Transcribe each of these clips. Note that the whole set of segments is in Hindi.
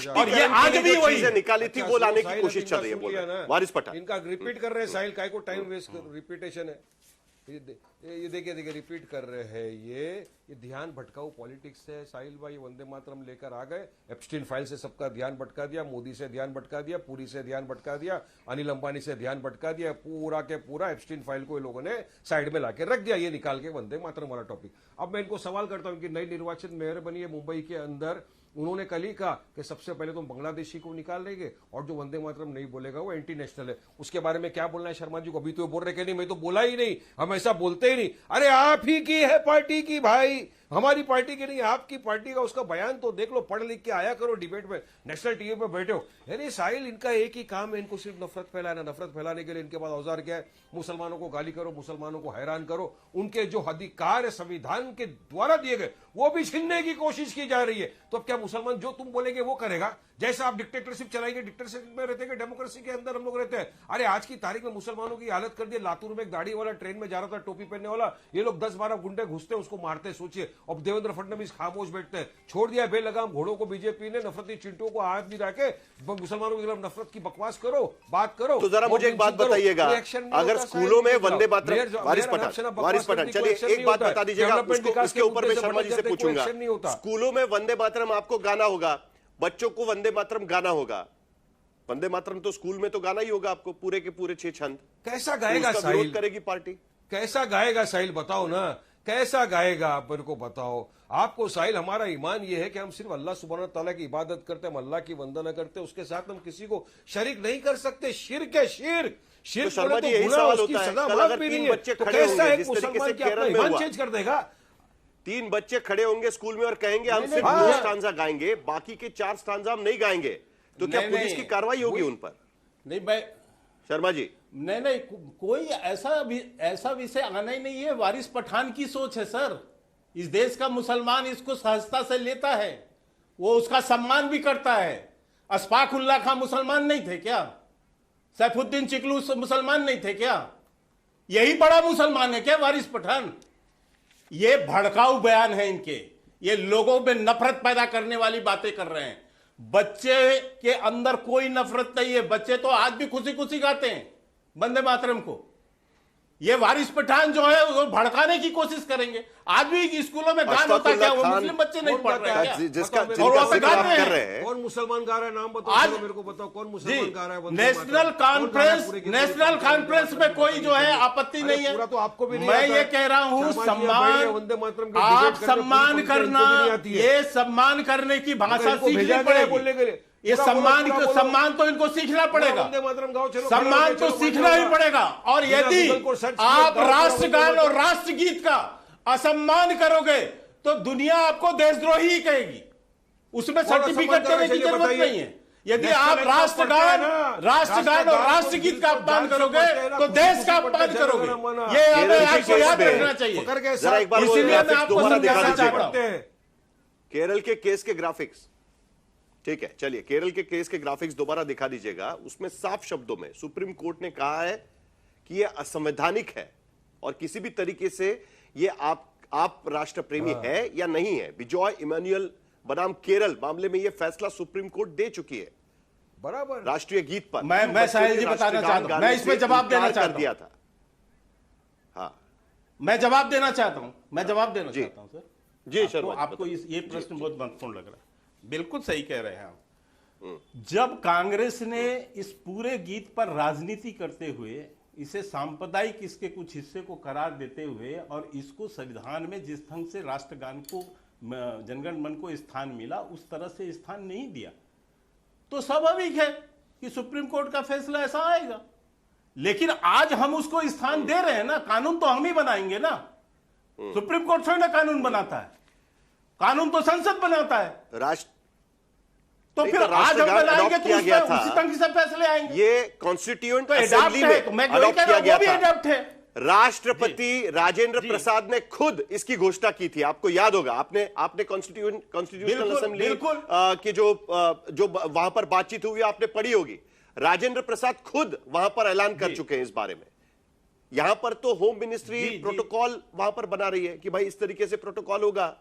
और ये आज भी वही चीजें निकाली थी वो लाने की कोशिश चल रही है, बोल रहे हैं वारिस पठान। इनका रिपीट कर रहे हैं साहिल, काय को टाइम वेस्ट रिपीटेशन है। ये देखिए रिपीट कर रहे हैं, ये ध्यान भटकाऊ पॉलिटिक्स है साहिल भाई। वंदे मातरम लेकर आ गए, एप्स्टीन फाइल से सबका ध्यान भटका दिया, मोदी से ध्यान भटका दिया, पुरी से ध्यान भटका दिया, अनिल अंबानी से ध्यान भटका दिया, पूरा के पूरा एप्स्टीन फाइल को ये लोगों ने साइड में लाके रख दिया, ये निकाल के वंदे मातरम वाला टॉपिक। अब मैं इनको सवाल करता हूं कि नई निर्वाचित मेयर बनी है मुंबई के अंदर, उन्होंने कल ही कहा कि सबसे पहले तो बांग्लादेशी को निकाल लेंगे और जो वंदे मातरम नहीं बोलेगा वो एंटी नेशनल है। उसके बारे में क्या बोलना है शर्मा जी को? अभी तो ये बोल रहे कि नहीं मैं तो बोला ही नहीं, हम ऐसा बोलते ही नहीं। अरे आप ही की है पार्टी की भाई, हमारी पार्टी की नहीं, आपकी पार्टी का। उसका बयान तो देख लो, पढ़ लिख के आया करो डिबेट में, नेशनल टीवी पे बैठे हो। अरे साहिल, इनका एक ही काम है, इनको सिर्फ नफरत फैलाना। नफरत फैलाने के लिए इनके पास औजार क्या है? मुसलमानों को गाली करो, मुसलमानों को हैरान करो, उनके जो अधिकार है संविधान के द्वारा दिए गए वो भी छीनने की कोशिश की जा रही है। तो अब क्या मुसलमान जो तुम बोलेंगे वो करेगा? जैसा आप डिक्टेटरशिप चलाएंगे, डिक्टेटरशिप में रहते हैं, डेमोक्रेसी के अंदर हम लोग रहते हैं। अरे आज की तारीख में मुसलमानों की हालत कर दी। लातूर में एक दाढ़ी वाला ट्रेन में जा रहा था, टोपी पहनने वाला, ये लोग 10-12 गुंडे घुसते हैं, उसको मारते। सोचिए, अब देवेंद्र फडणवीस खामोश बैठते हैं। छोड़ दिया बेलगाम घोड़ों को बीजेपी ने, नफरती चिंटुओं को हाथ नहीं रखे, मुसलमानों के खिलाफ नफरत की बकवास करो, बात करो। तो जरा मुझे एक बात बताइएगा, अगर स्कूलों में वंदे मातरम, वारिस पठान चलिए एक बात बता दीजिएगा, उसके ऊपर मैं शर्मा जी से पूछूंगा। स्कूलों में वंदे मातरम आपको गाना होगा, बच्चों को वंदे मातरम गाना होगा। वंदे मातरम तो स्कूल में तो गाना ही होगा आपको, पूरे के पूरे 6 छंद। कैसा गाएगा साहिल? विरोध करेगी पार्टी? कैसा गाएगा साहिल, बताओ ना, कैसा गाएगा आप मेरे को बताओ। आपको साहिल, हमारा ईमान यह है कि हम सिर्फ अल्लाह सुब्हानहू तआला की इबादत करते हैं, हम अल्लाह की वंदना करते हैं, उसके साथ हम किसी को शरीक नहीं कर सकते। शिर्क है, शिर्क। शिर्क तो शर्मा जी यही सवाल होता है, कल अगर 3 बच्चे खड़े होंगे जिस तरीके से केरल में हुआ, चेंज कर देगा। 3 बच्चे खड़े होंगे स्कूल में और कहेंगे हम सिर्फ 2 स्टांजा गाएंगे, बाकी के 4 स्टांजा हम नहीं गाएंगे, तो क्या पुलिस की कार्रवाई होगी उन पर? नहीं मैं शर्मा जी, नहीं कोई ऐसा विषय आना ही नहीं है। वारिस पठान की सोच है सर। इस देश का मुसलमान इसको सहजता से लेता है, वो उसका सम्मान भी करता है। अशफाक उल्लाह खां मुसलमान नहीं थे क्या? सैफुद्दीन चिकलू मुसलमान नहीं थे क्या? यही बड़ा मुसलमान है क्या वारिस पठान? ये भड़काऊ बयान है इनके, ये लोगों में नफरत पैदा करने वाली बातें कर रहे हैं। बच्चे के अंदर कोई नफरत नहीं है, बच्चे तो आज भी खुशी खुशी गाते हैं वंदे मातरम को। ये वारिस पठान जो है वो भड़काने की कोशिश करेंगे। आज भी स्कूलों में गान होता क्या? वो मुस्लिम बच्चे नहीं पढ़ रहे हैं? जिसका और वो जिक्र आप कर रहे हैं, कौन मुसलमान गा रहा है? नाम बताओ आज मेरे को, बताओ कौन मुसलमान गा रहा है? नेशनल कॉन्फ्रेंस में कोई जो है आपत्ति नहीं है। पूरा तो आपको भी नहीं मैं आता ये है। कह रहा हूं, सम्मान, वंदे मातरम के आप डिबेट करते हैं, सम्मान पूरी करना, इनको भी नहीं आती है। ये सम्मान करने की भाषा इनको भेजा सीखनी गया है पड़ेगी। बोलने के लिए। ये पूरा बोलो, सम्मान पूरा बोलो। सम्मान तो इनको सीखना पड़ेगा। वंदे मातरम गाओ, चलो सम्मान तो सीखना ही पड़ेगा। और यदि आप राष्ट्रगान और राष्ट्रगीत का असम्मान करोगे तो दुनिया आपको देशद्रोही ही कहेगी, उसमें सर्टिफिकेट देने की जरूरत नहीं है। यदि आप राष्ट्रगान और राष्ट्रगीत का अपमान करोगे तो देश का अपमान करोगे। ये आपको याद रखना चाहिए। इसलिए मैं आपको समझाना चाहता हूं। केरल के केस के ग्राफिक्स, ठीक है, चलिए केरल के केस के ग्राफिक्स दोबारा दिखा दीजिएगा। उसमें साफ शब्दों में सुप्रीम कोर्ट ने कहा है कि यह असंवैधानिक है और किसी भी तरीके से ये आप राष्ट्र प्रेमी है या नहीं है। बिजॉय इमैनुअल बनाम केरल मामले में यह फैसला सुप्रीम कोर्ट दे चुकी है, बराबर, राष्ट्रीय गीत पर। मैं साहिल जी बताना चाहता हूं, मैं इसमें जवाब देना चाहता हूं। हाँ, मैं जवाब देना चाहता हूं, सर जी शर्मा, आपको ये प्रश्न बहुत महत्वपूर्ण लग रहा है। बिल्कुल सही कह रहे हैं आप। जब कांग्रेस ने इस पूरे गीत पर राजनीति करते हुए, इसे सांप्रदायिक इसके कुछ हिस्से को करार देते हुए और इसको संविधान में जिस ढंग से राष्ट्रगान को, जनगण मन को स्थान मिला, उस तरह से स्थान नहीं दिया, तो स्वाभाविक है कि सुप्रीम कोर्ट का फैसला ऐसा आएगा। लेकिन आज हम उसको स्थान दे रहे हैं ना, कानून तो हम ही बनाएंगे ना। सुप्रीम कोर्ट थोड़ी ना कानून बनाता है, कानून तो संसद बनाता है। तो फिर आज हम बनाएंगे तो उसी ढंग से फैसले आएंगे। ये कॉन्स्टिट्यूएंट असेंबली में अडॉप्ट किया गया था। राष्ट्रपति राजेंद्र प्रसाद ने खुद इसकी घोषणा की थी, आपको याद होगा। आपने कॉन्स्टिट्यूशनल असेंबली की जो वहां पर बातचीत हुई आपने पढ़ी होगी। राजेंद्र प्रसाद खुद वहां पर ऐलान कर चुके हैं इस बारे में। यहां पर तो होम मिनिस्ट्री प्रोटोकॉल वहां पर बना रही है कि भाई इस तरीके से प्रोटोकॉल होगा,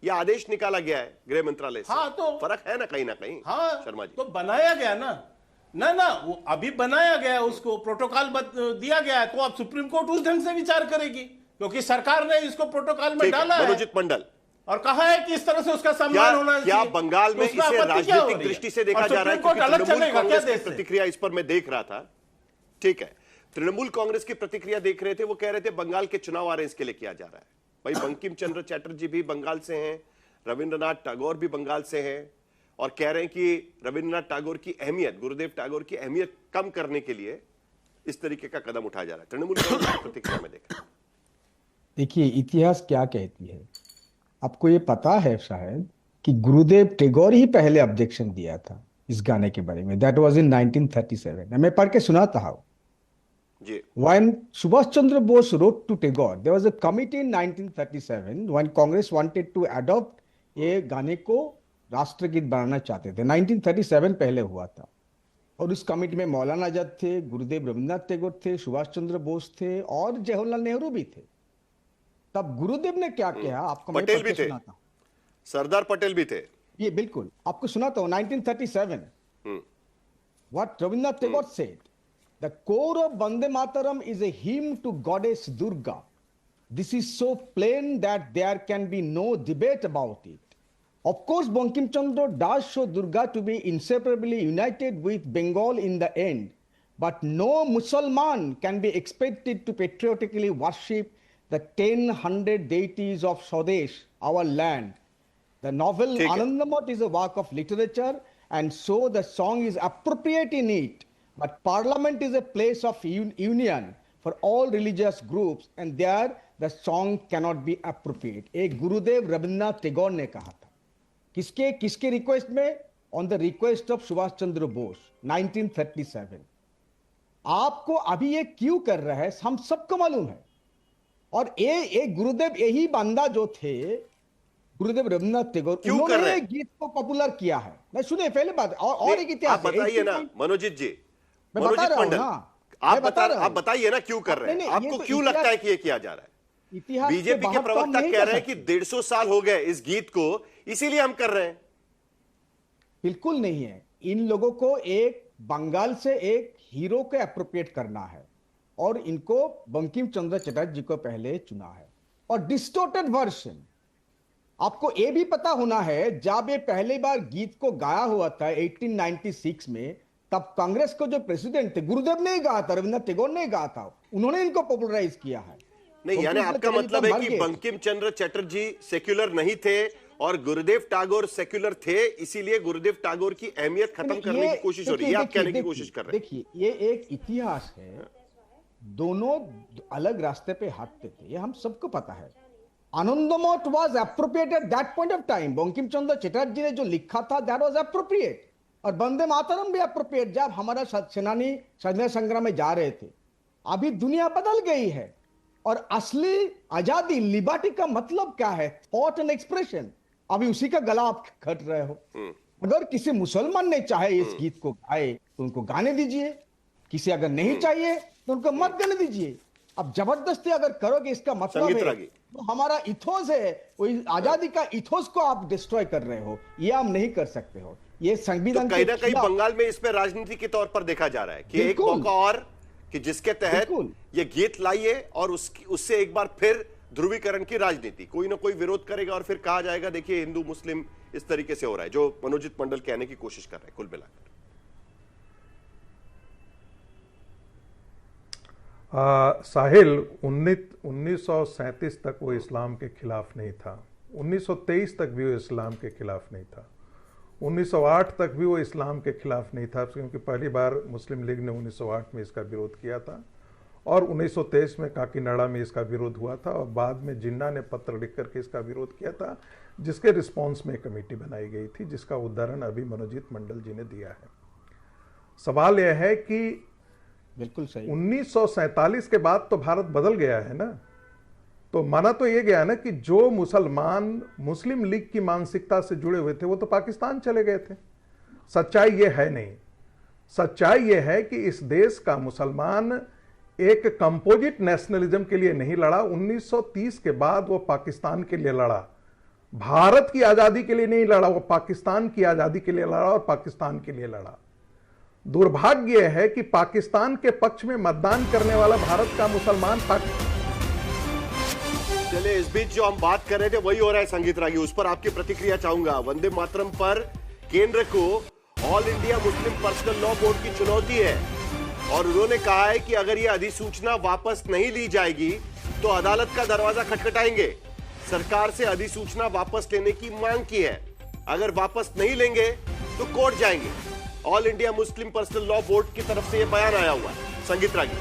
ये आदेश निकाला गया है गृह मंत्रालय से। हाँ, तो फर्क है ना कहीं हाँ शर्मा जी। तो बनाया गया ना ना वो अभी बनाया गया है, उसको प्रोटोकॉल दिया गया है, तो अब सुप्रीम कोर्ट उस ढंग से विचार करेगी, क्योंकि सरकार ने इसको प्रोटोकॉल में ठीक है, डाला है मनोजित मंडल, और कहा है कि इस तरह से उसका सम्मान होना चाहिए। क्या बंगाल में तो उसमें इसे आपत्ति क्या हो राजनीतिक रही है? दृष्टि से देखा और जा रहा है? सुप्रीम कोर्ट क्योंकि अलग तृणमूल चलेगा क्या कांग्रेस की देश से? प्रतिक्रिया इस पर मैं देख रहा था, ठीक है, तृणमूल कांग्रेस की प्रतिक्रिया देख रहे थे, वो कह रहे थे बंगाल के चुनाव आ रहे हैं, इसके लिए किया जा रहा है। भाई बंकिम चंद्र चटर्जी भी बंगाल से हैं, रविंद्रनाथ टैगोर भी बंगाल से हैं, और कह रहे हैं कि रविंद्रनाथ टैगोर की अहमियत, गुरुदेव टैगोर की अहमियत कम करने के लिए इस तरीके का कदम उठाया जा रहा है। तृणमूल कांग्रेस की प्रतिक्रिया में देखा। देखिए इतिहास क्या कहती है, आपको ये पता है शायद कि गुरुदेव टैगोर ही पहले ऑब्जेक्शन दिया था इस गाने के बारे में। That was in 1937। मैं पढ़ के सुनाता हूँ। जी। When Subhash Chandra Bose wrote to Tagore, there was a committee in 1937 when Congress wanted to adopt ये गाने को राष्ट्रगीत बनाना चाहते थे। 1937 पहले हुआ था, और उस कमेटी में मौलाना आजाद थे, गुरुदेव रविन्द्रनाथ टैगोर थे, सुभाष चंद्र बोस थे और जवाहरलाल नेहरू भी थे। तब गुरुदेव ने क्या किया, आपको मैं पटेल पढ़ भी के थे, सुनाता हूं। सरदार पटेल भी थे। ये बिल्कुल आपको सुनाता हूं। 1937 what Rabindranath Tagore said, the core of Vande Mataram is a hymn to goddess Durga. This is so plain that there can be no debate about it. Of course, Bankim Chandra does show Durga to be inseparably united with Bengal in the end, but no Musalman can be expected to patriotically worship the 1,000 deities of Swadesh, our land. The novel ठीक है। Anandamot is a work of literature, and so the song is appropriate in it. But Parliament is a place of union for all religious groups, and there the song cannot be appropriate. एक गुरुदेव रविन्द्रनाथ टैगोर ने कहा था। किसके किसके रिक्वेस्ट में? On the request of Subhash Chandra Bose, 1937। आपको अभी ये क्यों कर रहा है हम सबको मालूम है। और ये गुरुदेव यही बंदा जो थे, गुरुदेव रविन्द्रनाथ टैगोर, उन्होंने गीत को पॉपुलर किया है। मैं सुने पहले बात और एक इतिहास आप बताइए ना मनोजित जी, मैं बता रहा हूं ना, आप बताइए ना क्यों कर रहे हैं, आपको क्यों लगता है कि ये किया जा रहा है? इतिहास बीजेपी के प्रवक्ता कह रहे हैं कि 150 साल हो गए इस गीत को, इसीलिए हम कर रहे हैं। बिल्कुल नहीं है। इन लोगों को एक बंगाल से एक हीरो को अप्रोप्रिएट करना है, और इनको बंकिम चंद्र चटर्जी को पहले चुना है। और डिस्टोर्टेड वर्जन, आपको यह भी पता होना है, जब ये पहली बार गीत को गाया हुआ था 1896 में, तब कांग्रेस को जो प्रेसिडेंट थे गुरुदेव ने गाया था, रविन्द्रनाथ टैगोर ने गाया था, उन्होंने इनको पॉपुलराइज किया है। नहीं, यानी आपका मतलब है कि बंकिम चंद्र चटर्जी सेक्युलर नहीं थे और गुरुदेव टैगोर सेक्युलर थे, इसीलिए गुरुदेव टैगोर की अहमियत खत्म करने की कोशिश हो रही है, आप कहने की कोशिश कर रहे हैं। देखिए ये एक इतिहास है, दोनों अलग रास्ते पे हांटते थे, ये हम सबको पता है। Anandmath was appropriate at that point of time. Bankim Chandra Chatterjee ने जो लिखा था दैट वाज एप्रोप्रिएट, और वंदे मातरम भी एप्रोप्रिएट जब हमारा सेनानी स्वाधीनता संग्राम में जा रहे थे। अभी दुनिया बदल गई है, और असली आजादी लिबर्टी का मतलब क्या है? Thought and expression. अभी उसी का गला आप खट रहे हो। अगर किसी मुसलमान ने चाहे इस गीत को गाए तो उनको गाने दीजिए, किसी अगर नहीं चाहिए तो उनको मत गाने दीजिए। अब जबरदस्ती अगर करोगे, इसका मतलब है तो हमारा इथोस है, वही आजादी का इथोस को आप डिस्ट्रॉय कर रहे हो। ये हम नहीं कर सकते हो। ये संविधान तो कहीं ना कहीं बंगाल में इस पे राजनीति के तौर पर देखा जा रहा है कि एक मौका और कि जिसके तहत ये गीत लाइए और उससे एक बार फिर ध्रुवीकरण की राजनीति, कोई ना कोई विरोध करेगा और फिर कहा जाएगा देखिए हिंदू मुस्लिम इस तरीके से हो रहा है, जो मनोजित मंडल कहने की कोशिश कर रहे हैं। कुल मिलाकर साहिल 1937 तक वो इस्लाम के खिलाफ नहीं था, 1923 तक भी वो इस्लाम के खिलाफ नहीं था, 1908 तक भी वो इस्लाम के खिलाफ नहीं था, क्योंकि पहली बार मुस्लिम लीग ने 1908 में इसका विरोध किया था, और 1923 में काकीनाडा में इसका विरोध हुआ था, और बाद में जिन्ना ने पत्र लिख करके इसका विरोध किया था, जिसके रिस्पॉन्स में कमेटी बनाई गई थी, जिसका उदाहरण अभी मनोजीत मंडल जी ने दिया है। सवाल यह है कि बिल्कुल सही, 1947 के बाद तो भारत बदल गया है ना। तो माना तो यह गया ना कि जो मुसलमान मुस्लिम लीग की मानसिकता से जुड़े हुए थे वो तो पाकिस्तान चले गए थे। सच्चाई यह है नहीं, सच्चाई यह है कि इस देश का मुसलमान एक कंपोजिट नेशनलिज्म के लिए नहीं लड़ा, 1930 के बाद वो पाकिस्तान के लिए लड़ा। भारत की आजादी के लिए नहीं लड़ा, वो पाकिस्तान की आजादी के लिए लड़ा और पाकिस्तान के लिए लड़ा। दुर्भाग्य है कि पाकिस्तान के पक्ष में मतदान करने वाला भारत का मुसलमान चले, इस बीच जो हम बात कर रहे थे वही हो रहा है संगीत रागी, उस पर आपकी प्रतिक्रिया चाहूंगा। वंदे मातरम पर केंद्र को all India Muslim personal law board की चुनौती है और उन्होंने कहा है कि अगर यह अधिसूचना वापस नहीं ली जाएगी तो अदालत का दरवाजा खटखटाएंगे। सरकार से अधिसूचना वापस लेने की मांग की है, अगर वापस नहीं लेंगे तो कोर्ट जाएंगे। All India Muslim personal law board की तरफ से यह बयान आया हुआ है। संगीत रागी,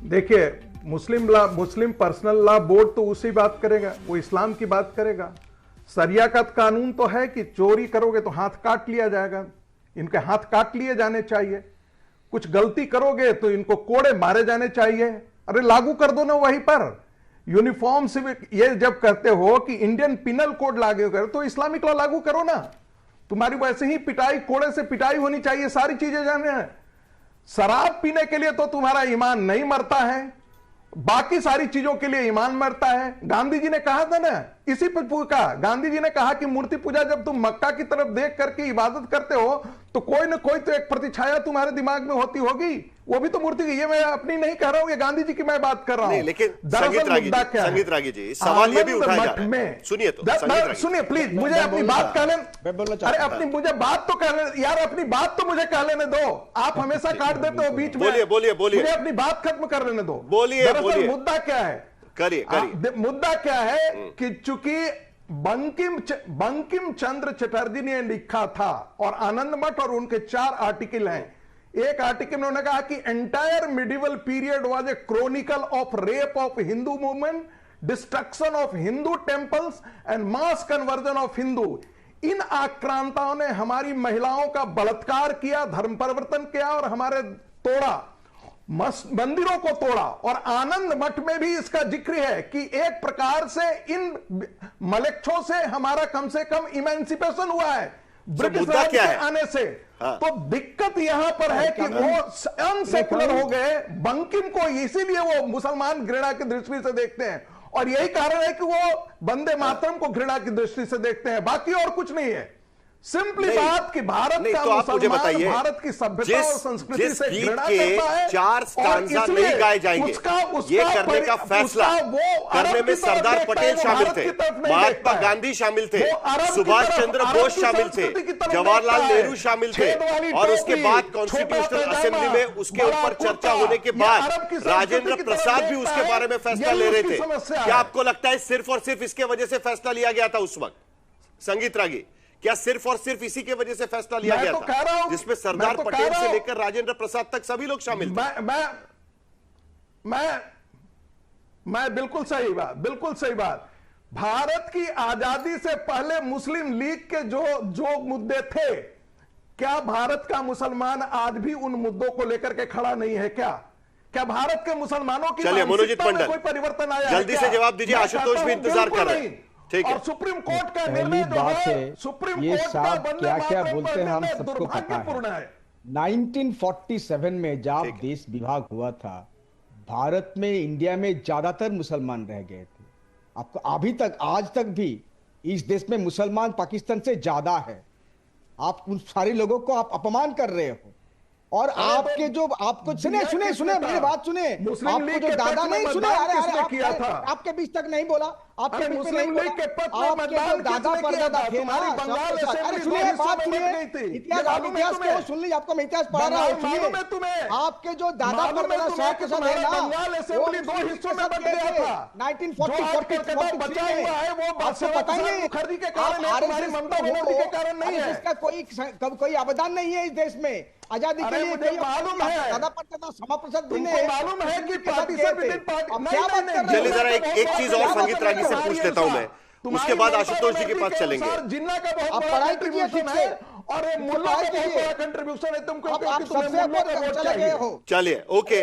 देखिए, मुस्लिम पर्सनल लॉ बोर्ड तो उसी बात करेगा, वो इस्लाम की बात करेगा। सरिया का कानून तो है कि चोरी करोगे तो हाथ काट लिया जाएगा, इनके हाथ काट लिए जाने चाहिए। कुछ गलती करोगे तो इनको कोड़े मारे जाने चाहिए। अरे लागू कर दो ना वहीं पर यूनिफॉर्म सिविक। ये जब कहते हो कि इंडियन पिनल कोड लागू करो तो इस्लामिक लॉ लागू करो ना। तुम्हारी वैसे ही पिटाई, कोड़े से पिटाई होनी चाहिए, सारी चीजें जाने हैं। शराब पीने के लिए तो तुम्हारा ईमान नहीं मरता है, बाकी सारी चीजों के लिए ईमान मरता है। गांधी जी ने कहा था ना, इसी पर पूछा, गांधी जी ने कहा कि मूर्ति पूजा जब तुम मक्का की तरफ देख करके इबादत करते हो तो कोई ना कोई तो एक प्रतिछाया तुम्हारे दिमाग में होती होगी, वो भी तो मूर्ति की। ये मैं अपनी नहीं कह रहा हूं, ये गांधी जी की मैं बात कर रहा हूं। लेकिन दरअसल मुद्दा क्या है? संगीत रागी जी, सवाल ये भी उठाया जा रहा है। सुनिए तो, सुनिए प्लीज, मुझे अपनी बात कहने, अरे अपनी मुझे बात तो कहने यार, अपनी बात तो मुझे कह लेने दो। आप हमेशा काट देते हो बीच में। बोलिए मुझे अपनी बात खत्म कर लेने दो। बोलिए। मुद्दा क्या है? करिए। मुद्दा क्या है कि चूंकि बंकिम चंद्र चटर्जी ने लिखा था और आनंद मठ और उनके 4 आर्टिकल हैं। एक आर्टिकल में उन्होंने कहा कि entire medieval period was a chronicle of rape of Hindu movement, destruction of Hindu temples and mass conversion of Hindu. इन आक्रांताओं ने हमारी महिलाओं का बलात्कार किया, धर्म परिवर्तन किया और हमारे तोड़ा, मंदिरों को तोड़ा। और आनंद मठ में भी इसका जिक्र है कि एक प्रकार से इन मलेच्छों से हमारा कम से कम इमेंसिपेशन हुआ है ब्रिटिश राज के आने से। तो दिक्कत यहां पर है कि वो अनसेकुलर हो गए। बंकिम को इसीलिए वो मुसलमान घृणा की दृष्टि से देखते हैं और यही कारण है कि वो वंदे मातरम को घृणा की दृष्टि से देखते हैं, बाकी और कुछ नहीं है। सिंपली बात कि भारत का तो आप मुझे मुसलमान बताइए, भारत की सभ्यता और संस्कृति से घृणा के करता है 4 स्टांजा नहीं गाए जाएंगे, ये करने का फैसला करने में सरदार पटेल शामिल थे, महात्मा गांधी शामिल थे, सुभाष चंद्र बोस शामिल थे, जवाहरलाल नेहरू शामिल थे। और उसके बाद कॉन्स्टिट्यूशनल असेंबली में उसके ऊपर चर्चा होने के बाद राजेंद्र प्रसाद भी उसके बारे में फैसला ले रहे थे। क्या आपको लगता है सिर्फ और सिर्फ इसके वजह से फैसला लिया गया था उस वक्त? संगीत रागी, क्या सिर्फ और सिर्फ इसी के वजह से फैसला लिया गया था जिसमें सरदार पटेल से लेकर राजेंद्र प्रसाद तक सभी लोग शामिल थे? मैं बिल्कुल सही बात। भारत की आजादी से पहले मुस्लिम लीग के जो मुद्दे थे, क्या भारत का मुसलमान आज भी उन मुद्दों को लेकर के खड़ा नहीं है? क्या भारत के मुसलमानों की मानसिकता में कोई परिवर्तन आया? जल्दी से जवाब दीजिए, आशुतोष भी इंतजार कर रहे हैं। ठीक है। और सुप्रीम कोर्ट का पहली बात है, सुप्रीम ये कोर्ट साहब का क्या बोलते हैं हम सबको पता दुर्भाग्यपूर्ण है। 1947 में जब देश विभाग हुआ था, भारत में, इंडिया में ज्यादातर मुसलमान रह गए थे। आपको अभी तक, आज तक भी इस देश में मुसलमान पाकिस्तान से ज्यादा है। आप उन सारे लोगों को आप अपमान कर रहे हो। और आपके जो आपको सुने मेरी बात सुने, आपको जो दादा नहीं सुने, अरे आपके बीच तक नहीं बोला, आपके बीच में नहीं बोला, आपके जो दादा परदादा थे ना, अरे सुनिए बात सुनिए, इतिहास को सुन लीजिए, आपको मैं इतिहास पढ़ा रहा हूँ, सुनिए। आपके जो दादा परदादा साहब के साथ है ना, वो 2 हिस्सों में बट गया था 1943 में। आपको पता ही नहीं, इसका कोई अवदान नहीं है इस देश में आजादी के लिए। मालूम है, दादा परदादा श्यामा प्रसाद मालूम है कि चलिए जरा एक चीज और संगीत रागी से पूछ लेता हूं मैं, उसके बाद आशुतोष जी के पास चलेंगे। जिन्ना का बहुत बड़ा कंट्रीब्यूशन है और मुल्ला का बहुत बड़ा कंट्रीब्यूशन है। तुमको चलिए ओके,